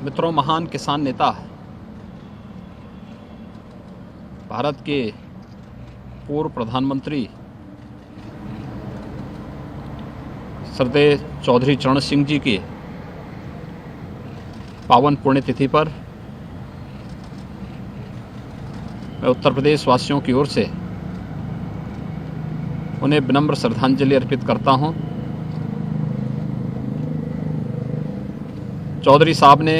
मित्रों, महान किसान नेता भारत के पूर्व प्रधानमंत्री श्रद्धेय चौधरी चरण सिंह जी की पावन पुण्यतिथि पर मैं उत्तर प्रदेश वासियों की ओर से उन्हें विनम्र श्रद्धांजलि अर्पित करता हूं। चौधरी साहब ने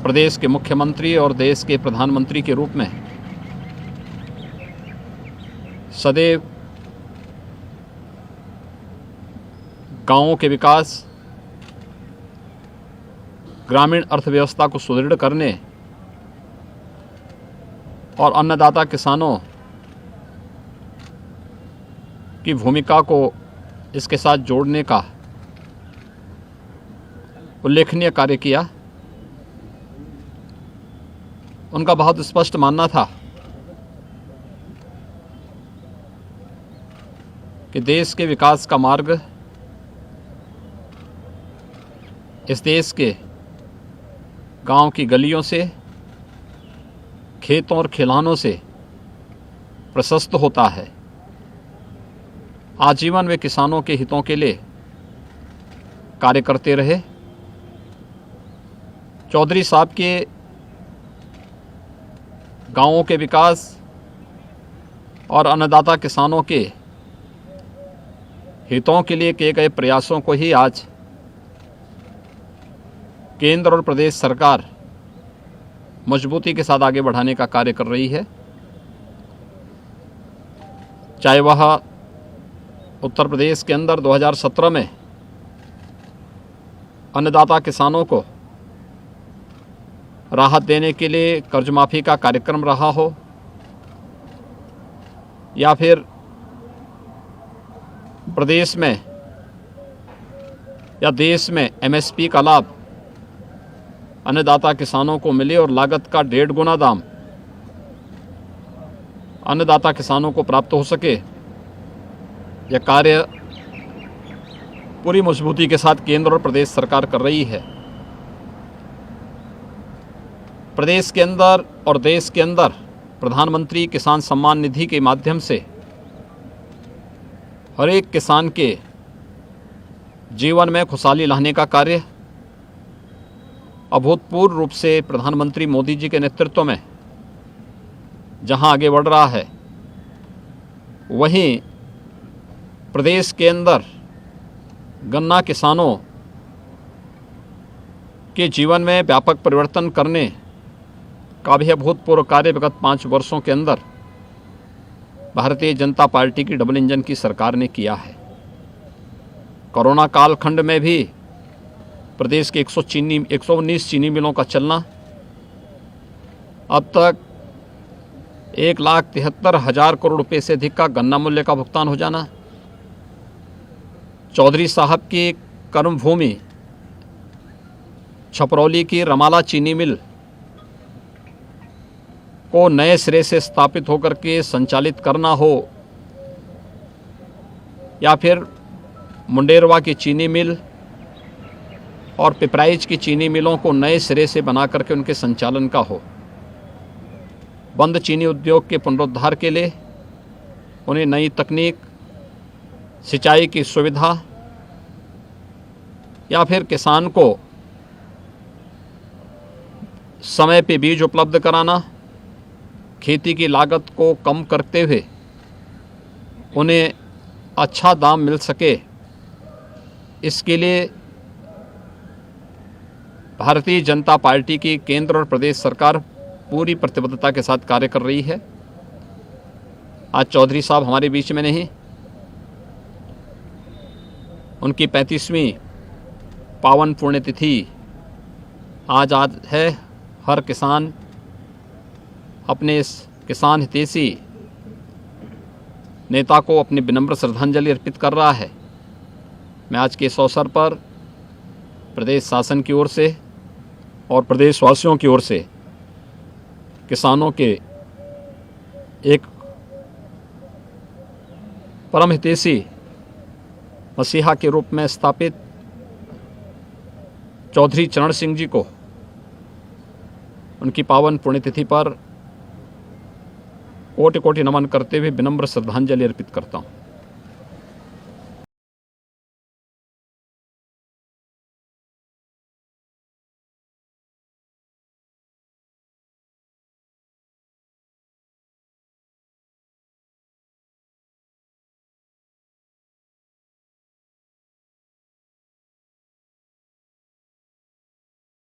प्रदेश के मुख्यमंत्री और देश के प्रधानमंत्री के रूप में सदैव गांवों के विकास, ग्रामीण अर्थव्यवस्था को सुदृढ़ करने और अन्नदाता किसानों की भूमिका को इसके साथ जोड़ने का उल्लेखनीय कार्य किया। उनका बहुत स्पष्ट मानना था कि देश के विकास का मार्ग इस देश के गांव की गलियों से, खेतों और खलिहानों से प्रशस्त होता है। आजीवन वे किसानों के हितों के लिए कार्य करते रहे। चौधरी साहब के गांवों के विकास और अन्नदाता किसानों के हितों के लिए किए गए प्रयासों को ही आज केंद्र और प्रदेश सरकार मजबूती के साथ आगे बढ़ाने का कार्य कर रही है। चाहे वह उत्तर प्रदेश के अंदर 2017 में अन्नदाता किसानों को राहत देने के लिए कर्ज माफ़ी का कार्यक्रम रहा हो, या फिर प्रदेश में या देश में एमएसपी का लाभ अन्नदाता किसानों को मिले और लागत का 1.5 गुना दाम अन्नदाता किसानों को प्राप्त हो सके, यह कार्य पूरी मजबूती के साथ केंद्र और प्रदेश सरकार कर रही है। प्रदेश के अंदर और देश के अंदर प्रधानमंत्री किसान सम्मान निधि के माध्यम से हर एक किसान के जीवन में खुशहाली लाने का कार्य अभूतपूर्व रूप से प्रधानमंत्री मोदी जी के नेतृत्व में जहां आगे बढ़ रहा है, वहीं प्रदेश के अंदर गन्ना किसानों के जीवन में व्यापक परिवर्तन करने का भी अभूतपूर्व कार्य विगत 5 वर्षों के अंदर भारतीय जनता पार्टी की डबल इंजन की सरकार ने किया है। कोरोना कालखंड में भी प्रदेश के 119 चीनी मिलों का चलना, अब तक 1,73,000 करोड़ रुपए से अधिक का गन्ना मूल्य का भुगतान हो जाना, चौधरी साहब की कर्मभूमि छपरौली की रमाला चीनी मिल को नए सिरे से स्थापित होकर के संचालित करना हो, या फिर मुंडेरवा की चीनी मिल और पिपराइच की चीनी मिलों को नए सिरे से बना करके उनके संचालन का हो, बंद चीनी उद्योग के पुनरुद्धार के लिए उन्हें नई तकनीक, सिंचाई की सुविधा, या फिर किसान को समय पे बीज उपलब्ध कराना, खेती की लागत को कम करते हुए उन्हें अच्छा दाम मिल सके, इसके लिए भारतीय जनता पार्टी की केंद्र और प्रदेश सरकार पूरी प्रतिबद्धता के साथ कार्य कर रही है। आज चौधरी साहब हमारे बीच में नहीं, उनकी 35वीं पावन पुण्यतिथि आज है। हर किसान अपने इस किसान हितैषी नेता को अपनी विनम्र श्रद्धांजलि अर्पित कर रहा है। मैं आज के इस अवसर पर प्रदेश शासन की ओर से और प्रदेशवासियों की ओर से किसानों के एक परम हितैषी मसीहा के रूप में स्थापित चौधरी चरण सिंह जी को उनकी पावन पुण्यतिथि पर कोटि कोटि नमन करते हुए विनम्र श्रद्धांजलि अर्पित करता हूँ।